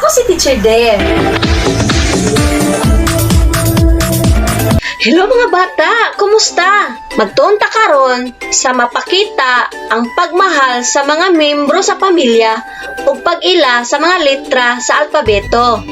si Teacher Dare. Hello mga bata, kumusta? Magtuon ta karon sa mapakita ang pagmahal sa mga miyembro sa pamilya ug pag-ila sa mga letra sa alpabeto.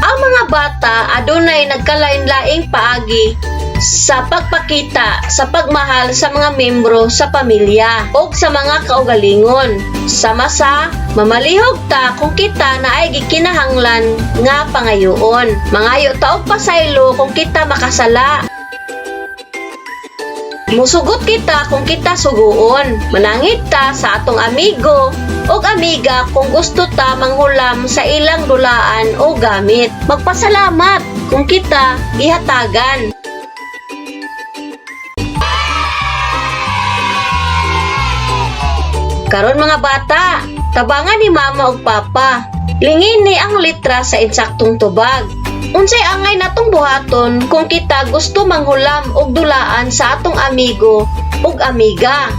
Ang mga bata adunay nagkalain-laing paagi sa pagpakita sa pagmahal sa mga miyembro sa pamilya o sa mga kaugalingon. Sama sa mamalihog ta kung kita na ay gikinahanglan nga pangayoon. Mangayo ta og pasaylo kung kita makasala. Musugot kita kung kita suguon. Manangit ta sa atong amigo o amiga kung gusto ta manghulam sa ilang dulaan o gamit. Magpasalamat kung kita ihatagan. Karon mga bata, tabangan ni mama ug papa. Lingin ni ang letra sa insaktong tubag. Unsay angay natong buhaton kung kita gusto manghulam og dulaan sa atong amigo ug amiga.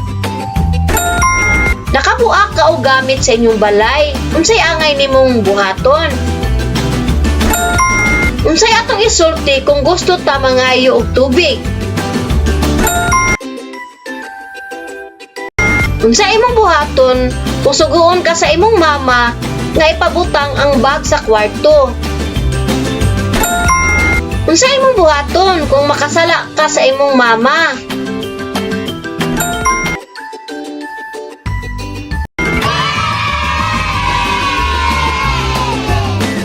Nakabuak ka og gamit sa inyong balay. Unsay angay nimong buhaton? Unsay atong isulti kung gusto ta mangayo og tubig? Unsay imong buhaton kung suguon ka sa imong mama nga ipabutang ang bag sa kwarto? Unsay imong buhaton kung makasala ka sa imong mama?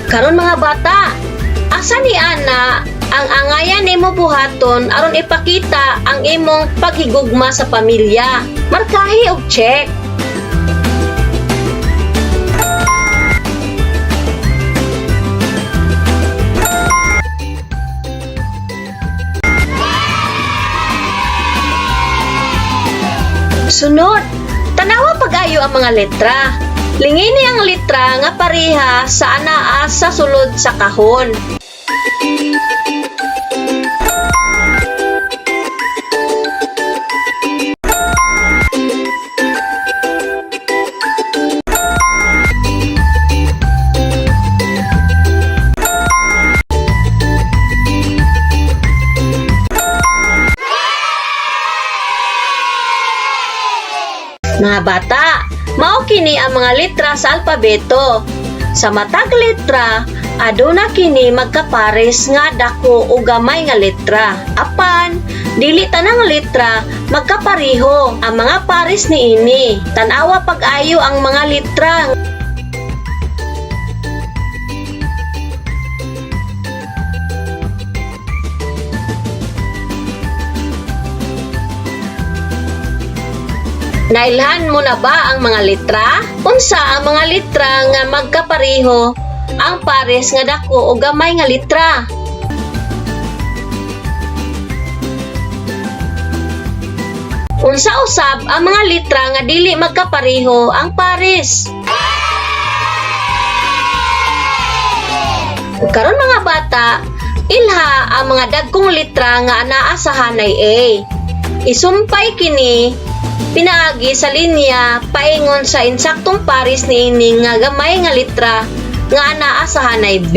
Karon mga bata, asa ni ana ang angayan nimo buhaton aron ipakita ang imong paghigugma sa pamilya? Markahi og check. Sunod, tanawa pag-ayo ang mga letra. Lingini ang letra nga pareha sa anaa sa sulod sa kahon. Mga bata, mao kini ang mga letra sa alpabeto. Sa matag letra, aduna kini magkapares nga dako o gamay nga letra. Apan, dili tanang letra magkapareho ang mga pares niini. Tanawa pag-ayo ang mga letra. Nailhan mo na ba ang mga letra? Unsa ang mga letra nga magkapareho ang pares nga dako o gamay nga letra? Unsa usab ang mga letra nga dili magkapareho ang pares? Karon mga bata, ilha ang mga dagkong letra nga anaa sa hanay A. Isumpay kini pinaagi sa linya paingon sa insaktong pares niini nga gamay nga letra nga anaa sa hanay B.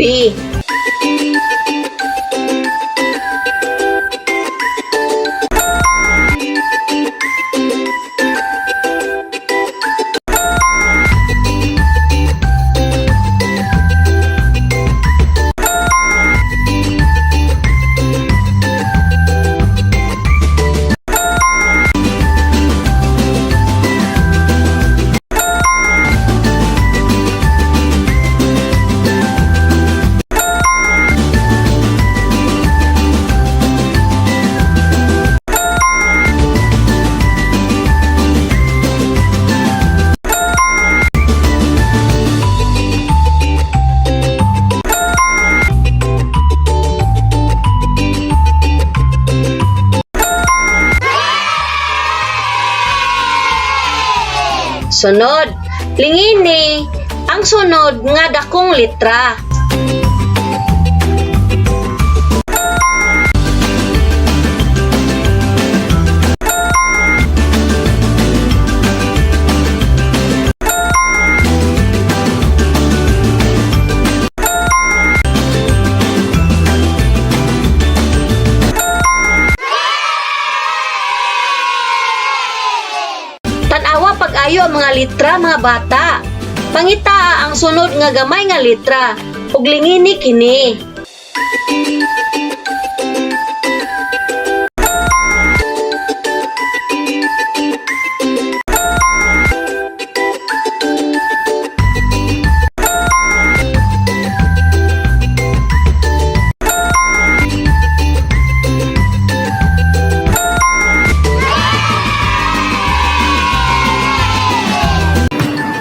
Sunod, lingini ang sunod nga dakong letra. mga litra mga bata. Pangitaa ang sunod nga gamay nga litra ug lingini kini.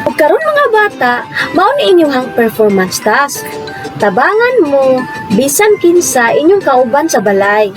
Ug karon mga bata, mao ni inyong performance task. Tabangan mo bisan kinsa inyong kauban sa balay.